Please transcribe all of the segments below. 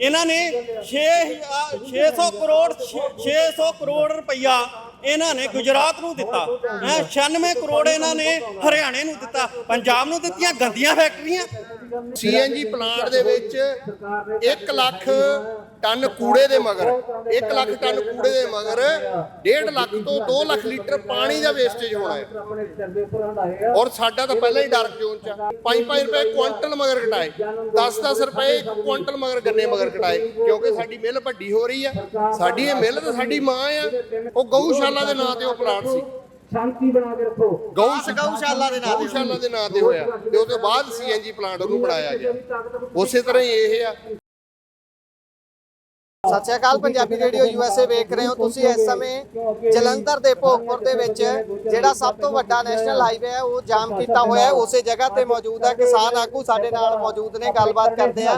ਇਹਨਾਂ ਨੇ 600 ਕਰੋੜ ਰੁਪਈਆ ਇਹਨਾਂ ਨੇ ਗੁਜਰਾਤ ਨੂੰ ਦਿੱਤਾ, 96 ਕਰੋੜ ਇਹਨਾਂ ਨੇ ਹਰਿਆਣੇ ਨੂੰ ਦਿੱਤਾ, ਪੰਜਾਬ ਨੂੰ ਦਿੱਤੀਆਂ ਗੰਦੀਆਂ ਫੈਕਟਰੀਆਂ। CNG ਪਲਾਂਟ ਦੇ ਵਿੱਚ 1 ਲੱਖ ਟਨ ਕੂੜੇ ਦੇ ਮਗਰ 1 ਲੱਖ ਟਨ ਕੂੜੇ ਦੇ ਮਗਰ 1.5 ਲੱਖ ਤੋਂ 2 ਲੱਖ ਲੀਟਰ ਪਾਣੀ ਦਾ ਵੇਸਟੇਜ ਹੋਣਾ ਹੈ। ਔਰ ਸਾਡਾ ਤਾਂ ਪਹਿਲਾਂ ਹੀ ਡਾਰਕ ਜ਼ੋਨ 'ਚ 5-5 ਰੁਪਏ ਕੁਆਂਟਲ ਮਗਰ ਘਟਾਏ, 10-10 ਰੁਪਏ ਕੁਆਂਟਲ ਮਗਰ ਗੰਨੇ ਮਗਰ ਘਟਾਏ, ਕਿਉਂਕਿ ਸਾਡੀ ਮਿੱਲ ਵੱਡੀ ਹੋ ਰਹੀ ਆ। ਸਾਡੀ ਇਹ ਮਿੱਲ ਤਾਂ ਸਾਡੀ ਮਾਂ ਆ। ਉਹ ਗਊਸ਼ਾਲਾ ਦੇ ਨਾਂ ਤੇ ਉਹ ਪਲਾਂਟ ਸੀ, ਸ਼ਾਂਤੀ ਬਣਾ ਕੇ ਰੱਖੋ। ਗਊਸ਼ਾਲਾ ਦੇ ਨਾਂ ਤੇ ਹੋਇਆ ਤੇ ਉਹਦੇ ਬਾਅਦ CNG ਪਲਾਂਟ ਉਹਨੂੰ ਬਣਾਇਆ ਗਿਆ। ਉਸੇ ਤਰ੍ਹਾਂ ਹੀ ਇਹ ਆ। ਸਤਿ ਸ਼੍ਰੀ ਅਕਾਲ, ਪੰਜਾਬੀ ਰੇਡੀਓ USA ਵੇਖ ਰਹੇ ਹੋ ਤੁਸੀਂ। ਇਸ ਸਮੇਂ ਜਲੰਧਰ ਦੇ ਭੋਗਪੁਰ ਦੇ ਵਿੱਚ ਜਿਹੜਾ ਸਭ ਤੋਂ ਵੱਡਾ ਨੈਸ਼ਨਲ ਹਾਈਵੇ ਹੈ ਉਹ ਜਾਮ ਕੀਤਾ ਹੋਇਆ ਹੈ। ਉਸੇ ਜਗ੍ਹਾ ਤੇ ਮੌਜੂਦ ਹੈ ਕਿਸਾਨ ਆਗੂ ਸਾਡੇ ਨਾਲ ਮੌਜੂਦ ਨੇ, ਗੱਲਬਾਤ ਕਰਦੇ ਆ।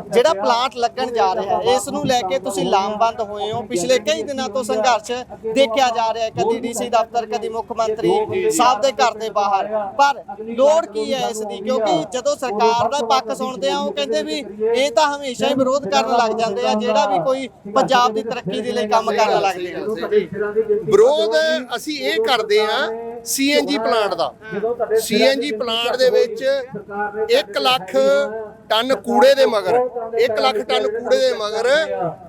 ਜਿਹੜਾ ਪਲਾਂਟ ਲੱਗਣ ਜਾ ਰਿਹਾ ਹੈ ਇਸ ਨੂੰ ਲੈ ਕੇ ਤੁਸੀਂ ਲਾਮਬੰਦ ਹੋਏ ਹੋ। ਪਿਛਲੇ ਕਈ ਦਿਨਾਂ ਤੋਂ ਸੰਘਰਸ਼ ਦੇਖਿਆ ਜਾ ਰਿਹਾ ਹੈ, ਕਦੀ DC ਦਫ਼ਤਰ, ਕਦੀ ਮੁੱਖ ਮੰਤਰੀ ਸਾਹਿਬ ਦੇ ਘਰ ਦੇ ਬਾਹਰ। ਪਰ ਲੋੜ ਕੀ ਹੈ ਇਸ ਦੀ? ਕਿਉਂਕਿ ਜਦੋਂ ਸਰਕਾਰ ਦਾ ਪੱਖ ਸੁਣਦੇ ਆ ਉਹ ਕਹਿੰਦੇ ਵੀ ਇਹ ਤਾਂ ਹਮੇਸ਼ਾ ਹੀ ਵਿਰੋਧ ਕਰਨ ਲੱਗ ਜਾਂਦੇ ਆ, ਜਿਹੜਾ ਵੀ ਕੋਈ ਪੰਜਾਬ ਦੀ ਤਰੱਕੀ ਦੇ ਲਈ ਕੰਮ ਕਰਨ ਲੱਗ ਜਾਏਗਾ। ਵਿਰੋਧ ਅਸੀਂ ਇਹ ਕਰਦੇ ਆ CNG ਪਲਾਂਟ ਦਾ। CNG ਪਲਾਂਟ ਦੇ ਵਿੱਚ 1 ਲੱਖ ਟਨ ਕੂੜੇ ਦੇ ਮਗਰ 1 ਲੱਖ ਟਨ ਕੂੜੇ ਦੇ ਮਗਰ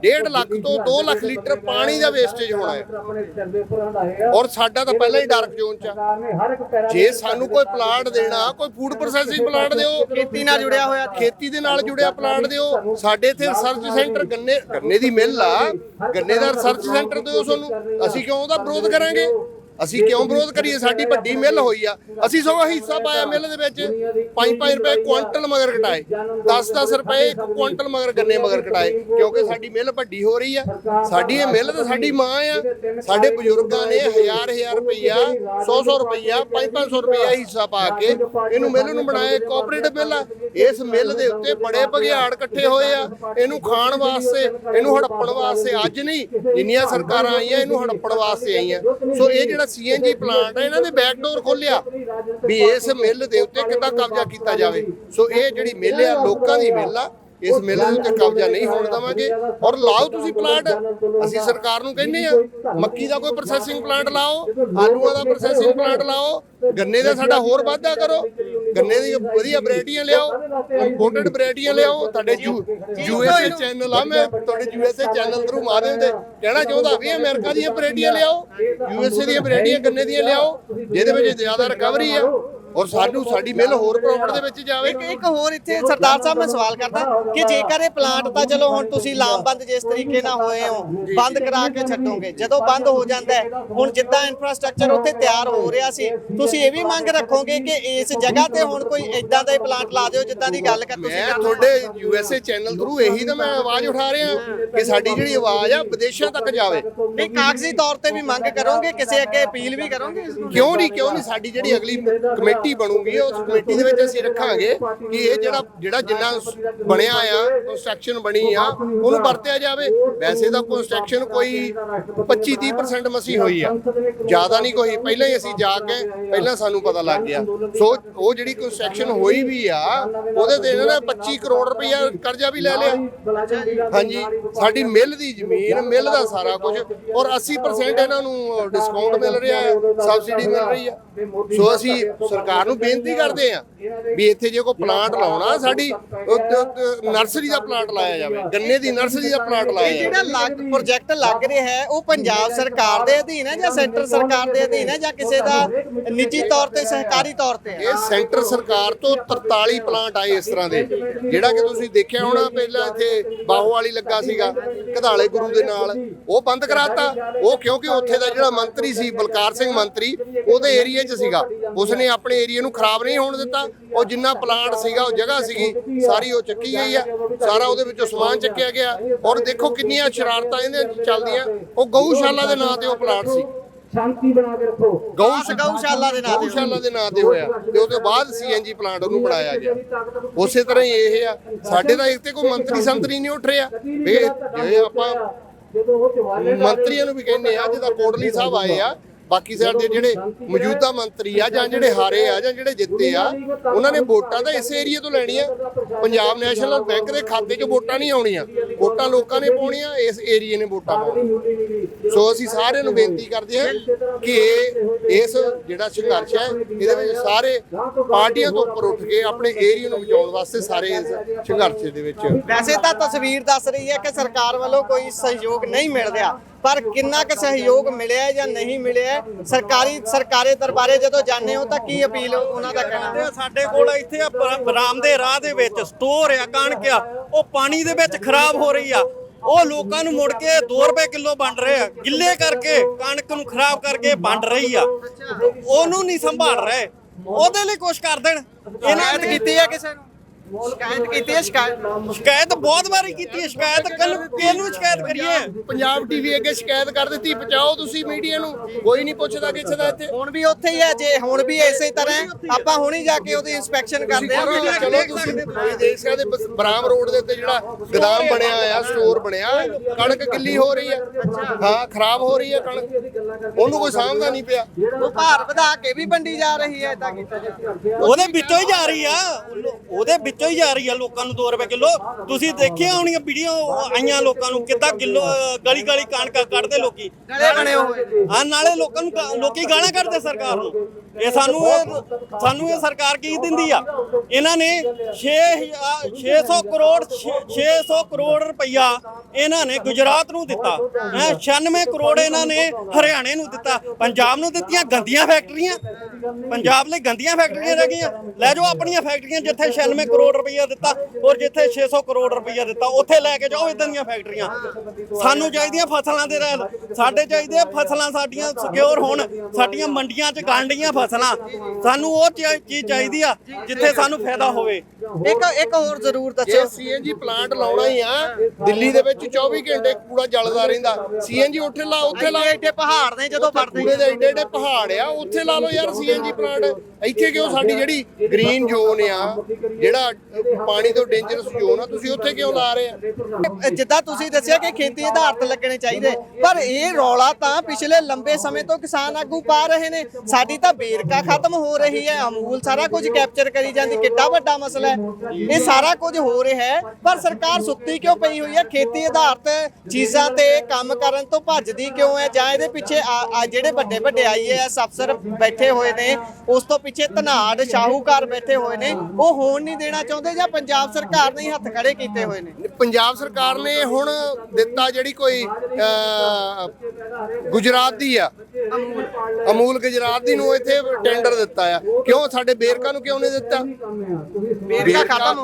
1.5 ਲੱਖ ਤੋਂ 2 ਲੱਖ ਲੀਟਰ ਪਾਣੀ ਦਾ ਵੇਸਟੇਜ ਹੋਣਾ ਹੈ। ਔਰ ਸਾਡਾ ਤਾਂ ਪਹਿਲਾਂ ਹੀ ਡਾਰਕ ਜ਼ੋਨ 'ਚ ਆ। ਜੇ ਸਾਨੂੰ ਕੋਈ ਪਲਾਂਟ ਦੇਣਾ, ਕੋਈ ਫੂਡ ਪ੍ਰੋਸੈਸਿੰਗ ਪਲਾਂਟ ਦਿਓ, ਖੇਤੀ ਨਾਲ ਜੁੜਿਆ ਹੋਇਆ, ਖੇਤੀ ਦੇ ਨਾਲ ਜੁੜਿਆ ਪਲਾਂਟ ਦਿਓ। ਸਾਡੇ ਇੱਥੇ ਰਿਸਰਚ ਸੈਂਟਰ ਗੰਨੇ ਦੀ ਮਿੱਲ ਆ, ਗੰਨੇ ਦਾ ਰਿਸਰਚ ਸੈਂਟਰ ਦਿਓ ਸਾਨੂੰ। ਅਸੀਂ ਕਿਉਂ ਉਹਦਾ ਵਿਰੋਧ ਕਰਾਂਗੇ? ਅਸੀਂ ਕਿਉਂ ਵਿਰੋਧ ਕਰੀਏ? ਸਾਡੀ ਵੱਡੀ ਮਿੱਲ ਹੋਈ ਆ। ਅਸੀਂ ਸਗੋਂ ਹਿੱਸਾ ਪਾਇਆ ਮਿੱਲ ਦੇ ਵਿੱਚ। 5-5 ਰੁਪਏ ਕੁਆਂਟਲ ਮਗਰ ਘਟਾਏ, 10-10 ਰੁਪਏ ਕੁਆਂਟਲ ਮਗਰ ਗੰਨੇ ਮਗਰ ਘਟਾਏ, ਕਿਉਂਕਿ ਸਾਡੀ ਮਿੱਲ ਵੱਡੀ ਹੋ ਰਹੀ ਆ। ਸਾਡੀ ਇਹ ਮਿੱਲ ਤਾਂ ਸਾਡੀ ਮਾਂ ਆ। ਸਾਡੇ ਬਜ਼ੁਰਗਾਂ ਨੇ 1000-1000 ਰੁਪਈਆ, 100-100 ਰੁਪਈਆ, 500-500 ਰੁਪਈਆ ਹਿੱਸਾ ਪਾ ਕੇ ਇਹਨੂੰ ਮਿੱਲ ਨੂੰ ਬਣਾਇਆ। ਕੋਆਪਰੇਟਿਵ ਮਿੱਲ ਆ। ਇਸ ਮਿੱਲ ਦੇ ਉੱਤੇ ਬੜੇ ਭਗਿਆੜ ਇਕੱਠੇ ਹੋਏ ਆ ਇਹਨੂੰ ਖਾਣ ਵਾਸਤੇ, ਇਹਨੂੰ ਹੜੱਪਣ ਵਾਸਤੇ। ਅੱਜ ਨਹੀਂ, ਜਿੰਨੀਆਂ ਸਰਕਾਰਾਂ ਆਈਆਂ ਇਹਨੂੰ ਹੜੱਪਣ ਵਾਸਤੇ ਆਈਆਂ। ਸੋ ਇਹ ਜਿਹੜਾ CNG ਪਲਾਂਟ ਹੈ ਇਹਨਾਂ ਨੇ ਬੈਕਡੋਰ ਖੋਲਿਆ ਵੀ ਇਸ ਮਿੱਲ ਦੇ ਉੱਤੇ ਕਿੱਦਾਂ ਕਬਜ਼ਾ ਕੀਤਾ ਜਾਵੇ। ਸੋ ਇਹ ਜਿਹੜੀ ਮਿੱਲ ਆ ਲੋਕਾਂ ਦੀ ਮਿੱਲ ਆ, ਇਸ ਮਿੱਲ ਦੇ ਉੱਤੇ ਕਬਜ਼ਾ ਨਹੀਂ ਹੋਣ ਦੇਵਾਂਗੇ। ਔਰ ਲਾਓ ਤੁਸੀਂ ਪਲਾਂਟ। ਅਸੀਂ ਸਰਕਾਰ ਨੂੰ ਕਹਿੰਦੇ ਆ ਮੱਕੀ ਦਾ ਕੋਈ ਪ੍ਰੋਸੈਸਿੰਗ ਪਲਾਂਟ ਲਾਓ, ਆਲੂਆਂ ਦਾ ਪ੍ਰੋਸੈਸਿੰਗ ਪਲਾਂਟ ਲਾਓ, ਗੰਨੇ ਦਾ ਸਾਡਾ ਹੋਰ ਵਾਧਾ ਕਰੋ, ਗੰਨੇ ਦੀ ਵਧੀਆ ਵੈਰਾਈਟੀਆਂ ਲਿਆਓ, ਇੰਪੋਰਟਡ ਵੈਰਾਈਟੀਆਂ ਲਿਆਓ। ਤੁਹਾਡੇ USA ਚੈਨਲ ਆ, ਮੈਂ ਤੁਹਾਡੇ USA ਚੈਨਲ ਥਰੂ ਮਾਧਿਅਮ ਤੇ ਕਹਿਣਾ ਚਾਹੁੰਦਾ ਵੀ ਅਮਰੀਕਾ ਦੀਆਂ ਵੈਰਾਈਟੀਆਂ ਲਿਆਓ, USA ਦੀਆਂ ਵੈਰਾਈਟੀਆਂ ਗੰਨੇ ਦੀਆਂ ਲਿਆਓ, ਜਿਹਦੇ ਵਿੱਚ ਜ਼ਿਆਦਾ ਰਿਕਵਰੀ ਆ ਔਰ ਸਾਡੀ ਮਿੱਲ ਹੋਰ ਪ੍ਰੋਫਿਟ ਦੇ ਵਿੱਚ ਜਾਵੇ। ਇੱਕ ਹੋਰ ਇੱਥੇ ਸਰਦਾਰ ਸਾਹਿਬ ਮੈਂ ਸਵਾਲ ਕਰਦਾ ਕਿ ਜੇਕਰ ਇਹ ਪਲਾਂਟ ਤਾਂ ਚਲੋ ਹੁਣ ਤੁਸੀਂ ਲਾਮਬੰਦ ਜਿਸ ਤਰੀਕੇ ਨਾਲ ਹੋਏ ਹੋ, ਬੰਦ ਕਰਾ ਕੇ ਛੱਡੋਗੇ, ਜਦੋਂ ਬੰਦ ਹੋ ਜਾਂਦਾ ਹੈ ਹੁਣ ਜਿੱਦਾਂ ਇਨਫਰਾਸਟ੍ਰਕਚਰ ਉੱਥੇ ਤਿਆਰ ਹੋ ਰਿਹਾ ਸੀ, ਤੁਸੀਂ ਇਹ ਵੀ ਮੰਗ ਰੱਖੋਗੇ ਕਿ ਇਸ ਜਗ੍ਹਾ ਤੇ ਹੁਣ ਕੋਈ ਇਦਾਂ ਦਾ ਹੀ ਪਲਾਂਟ ਲਾ ਦਿਓ ਜਿੱਦਾਂ ਦੀ ਗੱਲ ਕਰ ਤੁਸੀਂ? ਮੈਂ ਤੁਹਾਡੇ USA ਚੈਨਲ ਥਰੂ ਇਹੀ ਤਾਂ ਮੈਂ ਆਵਾਜ਼ ਉਠਾ ਰਿਹਾ ਕਿ ਸਾਡੀ ਜਿਹੜੀ ਆਵਾਜ਼ ਆ ਵਿਦੇਸ਼ਾਂ ਤੱਕ ਜਾਵੇ। ਇਹ ਕਾਗਜ਼ੀ ਤੌਰ ਤੇ ਵੀ ਮੰਗ ਕਰੋਗੇ, ਕਿਸੇ ਅੱਗੇ ਅਪੀਲ ਵੀ ਕਰੋਗੇ? ਕਿਉਂ ਨਹੀਂ ਸਾਡੀ ਜਿਹੜੀ ਅਗਲੀ ਕਮੇਟੀ ਬਣੂਗੀ ਉਸ ਕਮੇਟੀ ਦੇ ਵਿੱਚ ਅਸੀਂ ਰੱਖਾਂਗੇ ਕਿ ਇਹ ਜਿਹੜਾ ਜਿੰਨਾ ਬਣਿਆ ਆ, ਕੰਸਟਰਕਸ਼ਨ ਬਣੀ ਆ, ਉਹਨੂੰ ਵਰਤਿਆ ਜਾਵੇ। ਵੈਸੇ ਤਾਂ ਕੰਸਟਰਕਸ਼ਨ ਕੋਈ 25-30% ਮਸੀ ਹੋਈ ਆ, ਜ਼ਿਆਦਾ ਨਹੀਂ ਕੋਈ। ਪਹਿਲਾਂ ਹੀ ਅਸੀਂ ਜਾ ਕੇ ਪਹਿਲਾਂ ਸਾਨੂੰ ਪਤਾ ਲੱਗ ਗਿਆ। ਸੋ ਉਹ ਜਿਹੜੀ ਕੰਸਟਰਕਸ਼ਨ ਹੋਈ ਵੀ ਆ ਉਹਦੇ ਤੇ ਇਹਨਾਂ ਨੇ 25 ਕਰੋੜ ਰੁਪਇਆ ਕਰਜ਼ਾ ਵੀ ਲੈ ਲਿਆ। ਹਾਂਜੀ, ਸਾਡੀ ਮਿੱਲ ਦੀ ਜ਼ਮੀਨ, ਮਿੱਲ ਦਾ ਸਾਰਾ ਕੁਝ, ਔਰ 80% ਇਹਨਾਂ ਨੂੰ ਡਿਸਕਾਊਂਟ ਮਿਲ ਰਿਹਾ ਹੈ, ਸਬਸਿਡੀ ਮਿਲ ਰਹੀ ਆ। ਸੋ ਅਸੀਂ ਸਰਕਾਰ ਨੂੰ ਬੇਨਤੀ ਕਰਦੇ ਆ ਵੀ ਇੱਥੇ ਜੇ ਕੋਈ ਪਲਾਂਟ ਲਾਉਣਾ, ਸਾਡੀ ਨਰਸਰੀ ਦਾ ਪਲਾਂਟ ਲਾਇਆ ਜਾਵੇ, ਗੰਨੇ ਦੀ ਨਰਸਰੀ ਦਾ ਪਲਾਂਟ ਲਾਇਆ ਜਾਵੇ। ਜਿਹੜਾ ਪ੍ਰੋਜੈਕਟ ਲੱਗ ਰਿਹਾ ਹੈ ਉਹ ਪੰਜਾਬ ਸਰਕਾਰ ਦੇ ਅਧੀਨ ਹੈ ਜਾਂ ਸੈਂਟਰ ਸਰਕਾਰ ਦੇ ਅਧੀਨ ਹੈ ਜਾਂ ਕਿਸੇ ਦਾ ਨਿੱਜੀ ਤੌਰ ਤੇ ਸਹਿਕਾਰੀ ਤੌਰ ਤੇ? ਇਹ ਸੈਂਟਰ ਸਰਕਾਰ ਤੋਂ 43 ਪਲਾਂਟ ਆਏ ਇਸ ਤਰ੍ਹਾਂ ਦੇ, ਜਿਹੜਾ ਕਿ ਤੁਸੀਂ ਦੇਖਿਆ ਹੋਣਾ। ਪਹਿਲਾਂ ਇੱਥੇ ਬਾਹੋ ਵਾਲੀ ਲੱਗਾ ਸੀਗਾ ਘਦਾਲੇ ਗੁਰੂ ਦੇ ਨਾਲ, ਉਹ ਬੰਦ ਕਰਾਤਾ। ਉਹ ਕਿਉਂਕਿ ਉੱਥੇ ਦਾ ਜਿਹੜਾ ਮੰਤਰੀ ਸੀ ਬਲਕਾਰ ਸਿੰਘ ਮੰਤਰੀ, ਉਹਦੇ ਏਰੀਏ 'ਚ ਸੀਗਾ, ਉਸਨੇ ਆਪਣੇ ਏਰੀਏ ਨੂੰ ਖਰਾਬ ਨਹੀਂ ਹੋਣ ਦਿੱਤਾ। ਉਹ ਜਿੰਨਾ ਪਲਾਂਟ ਸੀਗਾ, ਉਹ ਜਗ੍ਹਾ ਸੀਗੀ ਸਾਰੀ ਉਹ ਚੱਕੀ ਗਈ ਆ, ਸਾਰਾ ਉਹਦੇ ਵਿੱਚੋਂ ਸਮਾਨ ਚੱਕਿਆ ਗਿਆ। ਔਰ ਦੇਖੋ ਕਿੰਨੀਆਂ ਸ਼ਰਾਰਤਾਂ ਇਹਦੇ ਚੱਲਦੀਆਂ। ਉਹ ਗਊਸ਼ਾਲਾ ਦੇ ਨਾਂ ਤੇ ਉਹ ਪਲਾਂਟ ਸੀ, ਸ਼ਾਂਤੀ ਬਣਾ ਕੇ ਰੱਖੋ। ਗਊਸ਼ਾਲਾ ਦੇ ਨਾਂ ਤੇ ਹੋਇਆ ਤੇ ਉਹਦੇ ਬਾਅਦ CNG ਪਲਾਂਟ ਉਹਨੂੰ ਬਣਾਇਆ ਗਿਆ। ਉਸੇ ਤਰ੍ਹਾਂ ਹੀ ਇਹ ਆ। ਸਾਡੇ ਤਾਂ ਇੱਥੇ ਕੋਈ ਮੰਤਰੀ ਸੰਤਰੀ ਨਹੀਂ ਉੱਠ ਰਿਹਾ। ਜੇ ਆਪਾਂ ਮੰਤਰੀਆਂ ਨੂੰ ਵੀ ਕਹਿੰਦੇ ਆ, ਜਿੱਦਾਂ ਕੋਟਲੀ ਸਾਹਿਬ ਆਏ ਆ, ਬਾਕੀ ਸਾਡੇ ਜਿਹੜੇ ਮੌਜੂਦਾ ਮੰਤਰੀ ਆ ਜਾਂ ਜਿਹੜੇ ਹਾਰੇ ਆ ਜਾਂ ਜਿਹੜੇ ਜਿੱਤੇ ਆ ਉਹਨਾਂ ਨੇ ਵੋਟਾਂ ਤਾਂ ਇਸ ਏਰੀਏ ਤੋਂ ਲੈਣੀਆਂ। ਪੰਜਾਬ ਨੈਸ਼ਨਲ ਬੈਂਕ ਦੇ ਖਾਤੇ 'ਚ ਵੋਟਾਂ ਨਹੀਂ ਆਉਣੀਆਂ, ਵੋਟਾਂ ਲੋਕਾਂ ਨੇ ਪਾਉਣੀਆਂ, ਇਸ ਏਰੀਏ ਨੇ ਵੋਟਾਂ ਪਾਉਣੀਆਂ। ਸੋ ਅਸੀਂ ਸਾਰਿਆਂ ਨੂੰ ਬੇਨਤੀ ਕਰਦੇ ਹਾਂ ਕਿ ਇਸ ਜਿਹੜਾ ਸੰਘਰਸ਼ ਹੈ ਇਹਦੇ ਵਿੱਚ ਸਾਰੇ ਪਾਰਟੀਆਂ ਤੋਂ ਉੱਪਰ ਉੱਠ ਕੇ ਆਪਣੇ ਏਰੀਏ ਨੂੰ ਬਚਾਉਣ ਵਾਸਤੇ ਸਾਰੇ ਇਸ ਸੰਘਰਸ਼ ਦੇ ਵਿੱਚ। ਵੈਸੇ ਤਾਂ ਤਸਵੀਰ ਦੱਸ ਰਹੀ ਹੈ ਕਿ ਸਰਕਾਰ ਵੱਲੋਂ ਕੋਈ ਸਹਿਯੋਗ ਨਹੀਂ ਮਿਲ ਰਿਹਾ, ਪਰ ਕਿੰਨਾ ਕੁ ਸਹਿਯੋਗ ਮਿਲਿਆ ਹੈ ਜਾਂ ਨਹੀਂ ਮਿਲਿਆ ਹੈ, ਸਰਕਾਰੀ ਦਰਬਾਰੇ ਜਦੋਂ ਜਾਂਦੇ ਹੋ ਤਾਂ ਕੀ ਅਪੀਲ ਉਹਨਾਂ ਦਾ ਕਹਿਣਾ ਹੈ? ਸਾਡੇ ਕੋਲ ਇੱਥੇ ਆ ਬਰਾਮ ਦੇ ਰਾਹ ਦੇ ਵਿੱਚ ਸਟੋਰ ਆ, ਕਣਕ ਆ, ਉਹ ਪਾਣੀ ਦੇ ਵਿੱਚ ਖਰਾਬ ਹੋ ਰਹੀ ਆ। ਉਹ ਲੋਕਾਂ ਨੂੰ ਮੁੜ ਕੇ 2 ਰੁਪਏ ਕਿਲੋ ਵੰਡ ਰਹੇ ਆ, ਗਿੱਲੇ ਕਰਕੇ ਕਣਕ ਨੂੰ ਖਰਾਬ ਕਰਕੇ ਵੰਡ ਰਹੀ ਆ। ਉਹਨੂੰ ਨਹੀਂ ਸੰਭਾਲ ਰਹੇ, ਉਹਦੇ ਲਈ ਕੁਛ ਕਰ ਦੇਣ। ਇਹਨਾਂ ਸ਼ਿਕਾਇਤ ਕੀਤੀ ਹੈ ਕਿਸੇ ਨੂੰ? ਸ਼ਿਕਾਇਤ ਕੀਤੀ ਹੈ? ਸ਼ਿਕਾਇਤ ਬਹੁਤ ਵਾਰੀ ਕੀਤੀ ਹੈ, ਸ਼ਿਕਾਇਤ ਕਿਹਨੂੰ ਸ਼ਿਕਾਇਤ ਕਰੀਏ? ਪੰਜਾਬ ਟੀਵੀ ਅੱਗੇ ਸ਼ਿਕਾਇਤ ਕਰ ਦਿੱਤੀ, ਪਹੁੰਚਾਓ ਤੁਸੀਂ ਮੀਡੀਆ ਨੂੰ, ਕੋਈ ਨਹੀਂ ਪੁੱਛਦਾ ਕਿਸੇ ਦਾ ਇੱਥੇ। ਹੁਣ ਵੀ ਉੱਥੇ ਹੀ ਹੈ, ਜੇ ਹੁਣ ਵੀ ਇਸੇ ਤਰ੍ਹਾਂ ਹੈ, ਆਪਾਂ ਹੁਣੀ ਜਾ ਕੇ ਉਹਦੀ ਇੰਸਪੈਕਸ਼ਨ ਕਰਦੇ ਹਾਂ। ਚਲੋ ਤੁਸੀਂ ਦੇਖ ਸਕਦੇ ਬਰਾਮ ਰੋਡ ਦੇ ਉੱਤੇ ਜਿਹੜਾ ਗੋਦਾਮ ਬਣਿਆ ਆ, ਸਟੋਰ ਬਣਿਆ, ਕਣਕ ਗਿੱਲੀ ਹੋ ਰਹੀ ਹੈ, ਹਾਂ ਖਰਾਬ ਹੋ ਰਹੀ ਹੈ ਕਣਕ, ਉਹਨੂੰ ਕੋਈ ਸਾਂਭਦਾ ਨਹੀਂ ਪਿਆ। ਉਹ ਭਾਰ ਵਧਾ ਕੇ ਵੀ ਵੰਡੀ ਜਾ ਰਹੀ ਹੈ, ਇਦਾਂ ਕੀਤਾ ਜਾਂਦਾ। ਉਹਦੇ ਵਿੱਚੋਂ ਹੀ ਜਾ ਰਹੀ ਆ, ਉਹਦੇ ਵਿੱਚੋਂ ਹੀ ਜਾ ਰਹੀ ਆ ਲੋਕਾਂ ਨੂੰ 2 ਰੁਪਏ ਕਿਲੋ। ਤੁਸੀਂ ਦੇਖਿਆ ਹੋਣੀਆਂ ਵੀਡੀਓ ਆਈਆਂ ਲੋਕਾਂ ਨੂੰ ਕਿੱਦਾਂ ਕਿਲੋ ਗਲੀ ਗਲੀ ਕਣਕ ਕੱਢਦੇ ਲੋਕੀ, ਗਲੇ ਬਣੇ ਹੋਏ। ਹਾਂ ਨਾਲੇ ਲੋਕਾਂ ਨੂੰ ਲੋਕੀ ਗਾਲਾਂ ਕੱਢਦੇ ਸਰਕਾਰ ਨੂੰ। ਇਹ ਸਾਨੂੰ ਇਹ ਸਰਕਾਰ ਕੀ ਦਿੰਦੀ ਆ? ਇਹਨਾਂ ਨੇ 600 ਕਰੋੜ ਰੁਪਈਆ ਇਹਨਾਂ ਨੇ ਗੁਜਰਾਤ ਨੂੰ ਦਿੱਤਾ, 96 ਕਰੋੜ ਇਹਨਾਂ ਨੇ ਹਰਿਆਣੇ ਨੂੰ ਦਿੱਤਾ। ਪੰਜਾਬ ਨੂੰ ਦਿੱਤੀਆਂ ਗੰਦੀਆਂ ਫੈਕਟਰੀਆਂ, ਪੰਜਾਬ ਲਈ ਗੰਦੀਆਂ ਫੈਕਟਰੀਆਂ ਰਹਿ ਗਈਆਂ। ਲੈ ਜਾਓ ਆਪਣੀਆਂ ਫੈਕਟਰੀਆਂ, ਜਿੱਥੇ 96 ਕਰੋੜ ਰੁਪਈਆ ਦਿੱਤਾ ਔਰ ਜਿੱਥੇ 600 ਕਰੋੜ ਰੁਪਈਆ ਦਿੱਤਾ, ਉੱਥੇ ਲੈ ਕੇ ਜਾਓ ਇਦਾਂ ਦੀਆਂ ਫੈਕਟਰੀਆਂ। ਸਾਨੂੰ ਚਾਹੀਦੀਆਂ ਫਸਲਾਂ ਦੇ ਰਹਿ, ਸਾਡੇ ਚਾਹੀਦੇ ਫਸਲਾਂ ਸਾਡੀਆਂ ਸਿਕਿਉਰ ਹੋਣ, ਸਾਡੀਆਂ ਮੰਡੀਆਂ 'ਚ ਗੰਢੀਆਂ ਫਸਲਾਂ। ਸਾਨੂੰ ਉਹ ਚੀਜ਼ ਚਾਹੀਦੀ ਆ ਜਿੱਥੇ ਸਾਨੂੰ ਫਾਇਦਾ ਹੋਵੇ। ਇੱਕ ਹੋਰ ਜ਼ਰੂਰ ਦੱਸਿਓ। ਸੀਐਨਜੀ ਪਲਾਂਟ ਲਾਉਣਾ ਹੀ ਆ, ਦਿੱਲੀ ਦੇ ਵਿੱਚ 24 ਘੰਟੇ ਕੂੜਾ ਜਲਦਾ ਰਹਿੰਦਾ। ਸੀਐਨਜੀ ਉੱਥੇ ਲਾ ਏਡੇ ਪਹਾੜ ਨੇ ਜਦੋਂ ਵੜਦੇ, ਕੂੜੇ ਦੇ ਏਡੇ ਏਡੇ ਪਹਾੜ ਆ, ਉੱਥੇ ਲਾ ਲਓ ਯਾਰ ਸੀਐਨਜੀ ਪਲਾਂਟ। ਇੱਥੇ ਕਿਉਂ ਸਾਡੀ ਜਿਹੜੀ ਗ੍ਰੀਨ ਜ਼ੋਨ ਆ, ਜਿਹੜਾ ਪਾਣੀ ਤੋਂ ਡੇਂਜਰਸ ਜ਼ੋਨ ਆ, ਤੁਸੀਂ ਉੱਥੇ ਕਿਉਂ ਲਾ ਰਹੇ ਆ? ਜਿੱਦਾਂ ਤੁਸੀਂ ਦੱਸਿਆ ਕਿ ਖੇਤੀ ਆਧਾਰਿਤ ਲੱਗਣੇ ਚਾਹੀਦੇ, ਪਰ ਇਹ ਰੌਲਾ ਤਾਂ ਪਿਛਲੇ ਲੰਬੇ ਸਮੇਂ ਤੋਂ ਕਿਸਾਨ ਆਗੂ ਪਾ ਰਹੇ ਨੇ। ਸਾਡੀ ਤਾਂ ਵੇਰਕਾ ਖਤਮ ਹੋ ਰਹੀ ਹੈ, ਅਮੂਲ ਸਾਰਾ ਕੁਝ ਕੈਪਚਰ ਕਰੀ ਜਾਂਦੀ, ਕਿੱਡਾ ਵੱਡਾ ਮਸਲਾ ਹੈ। ਇਹ ਸਾਰਾ ਕੁਝ ਹੋ ਰਿਹਾ ਹੈ, ਪਰ ਸਰਕਾਰ ਸੁੱਤੀ ਕਿਉਂ ਪਈ ਹੋਈ ਹੈ? ਖੇਤੀ ਆਧਾਰਿਤ ਚੀਜ਼ਾਂ ਤੇ ਕੰਮ ਕਰਨ ਤੋਂ ਭੱਜਦੀ ਕਿਉਂ ਹੈ? ਜਾਂ ਇਹਦੇ ਪਿੱਛੇ ਜਿਹੜੇ ਵੱਡੇ ਵੱਡੇ ਆਈਏਐਸ ਅਫਸਰ ਬੈਠੇ ਹੋਏ ਨੇ, ਉਸ ਤੋਂ ਪਿੱਛੇ ਧਨਾੜ ਸ਼ਾਹੂਕਾਰ ਬੈਠੇ ਹੋਏ ਨੇ, ਉਹ ਹੋਣ ਨਹੀਂ ਦੇਣਾ ਚਾਹੁੰਦੇ, ਜਾਂ ਪੰਜਾਬ ਸਰਕਾਰ ਨੇ ਹੱਥ ਖੜੇ ਕੀਤੇ ਹੋਏ ਨੇ? ਪੰਜਾਬ ਸਰਕਾਰ ਨੇ ਹੁਣ ਦਿੱਤਾ, ਜਿਹੜੀ ਕੋਈ ਗੁਜਰਾਤ ਦੀ ਆ, ਅਮੂਲ ਗੁਜਰਾਤ ਦੀ ਨੂੰ ਇੱਥੇ ਟੈਂਡਰ ਦਿੱਤਾ ਆ। ਕਿਉਂ ਸਾਡੇ ਬੇਰਕਾ ਨੂੰ ਕਿਉਂ ਨਹੀਂ ਦਿੱਤਾ?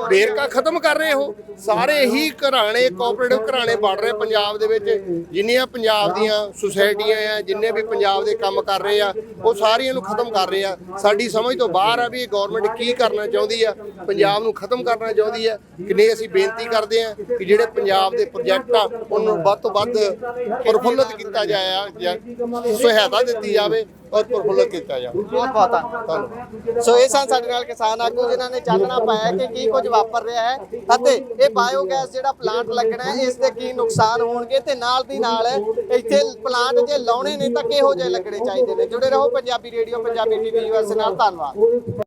ਬੇਰਕਾ ਖਤਮ ਕਰ ਰਹੇ ਹੋ ਸਾਰੇ ਹੀ ਘਰਾਣੇ, ਕੋਆਪਰੇਟਿਵ ਘਰਾਣੇ ਬਣ ਰਹੇ ਪੰਜਾਬ ਦੇ ਵਿੱਚ। ਜਿੰਨੀਆਂ ਪੰਜਾਬ ਦੀਆਂ ਸੁਸਾਇਟੀਆਂ ਆ, ਜਿੰਨੇ ਵੀ ਪੰਜਾਬ ਦੇ ਕੰਮ ਕਰ ਰਹੇ ਆ, ਉਹ ਸਾਰੀਆਂ ਨੂੰ ਖਤਮ ਕਰ ਰਹੇ ਆ। ਸਾਡੀ ਸਮਝ ਤੋਂ ਬਾਹਰ ਆ ਵੀ ਇਹ ਗਵਰਨਮੈਂਟ ਕੀ ਕਰਨਾ ਚਾਹੁੰਦੀ ਆ, ਪੰਜਾਬ ਨੂੰ ਖਤਮ ਕਰਨਾ ਚਾਹੁੰਦੀ ਆ ਕਿ ਨਹੀਂ। ਅਸੀਂ ਬੇਨਤੀ ਕਰਦੇ ਆ ਕਿ ਜਿਹੜੇ ਪੰਜਾਬ ਦੇ ਪ੍ਰੋਜੈਕਟ ਆ ਉਹਨੂੰ ਵੱਧ ਤੋਂ ਵੱਧ ਪ੍ਰਫੁੱਲਤ ਕੀਤਾ ਜਾਏ, ਸਹਾਇਤਾ ਦਿੱਤੀ ਜਾਵੇ ਔਰ ਪ੍ਰਫੁੱਲਤ ਕੀਤਾ ਜਾਵੇ। ਬਹੁਤ ਬਹੁਤ ਧੰਨਵਾਦ। ਸੋ ਇਹ ਸਨ ਸਾਡੇ ਨਾਲ ਕਿਸਾਨ ਆਗੂ ਜਿਨ੍ਹਾਂ ਨੇ ਚਾਨਣਾ ਪਾਇਆ ਕਿ ਕੀ ਕੁਝ ਵਾਪਰ ਰਿਹਾ ਹੈ ਅਤੇ ਇਹ ਬਾਇਓਗੈਸ ਜਿਹੜਾ ਪਲਾਂਟ ਲੱਗਣਾ ਹੈ, ਇਸ ਦੇ ਕੀ ਨੁਕਸਾਨ ਹੋਣਗੇ, ਤੇ ਨਾਲ ਦੀ ਨਾਲ ਇੱਥੇ ਪਲਾਂਟ ਜੇ ਲਾਉਣੇ ਨੇ ਤਾਂ ਕਿਹੋ ਜਿਹੇ ਲੱਗਣੇ ਚਾਹੀਦੇ ਨੇ। ਜੁੜੇ ਰਹੋ Punjabi radio, Punjabi TV USA ਨਾਲ। ਧੰਨਵਾਦ।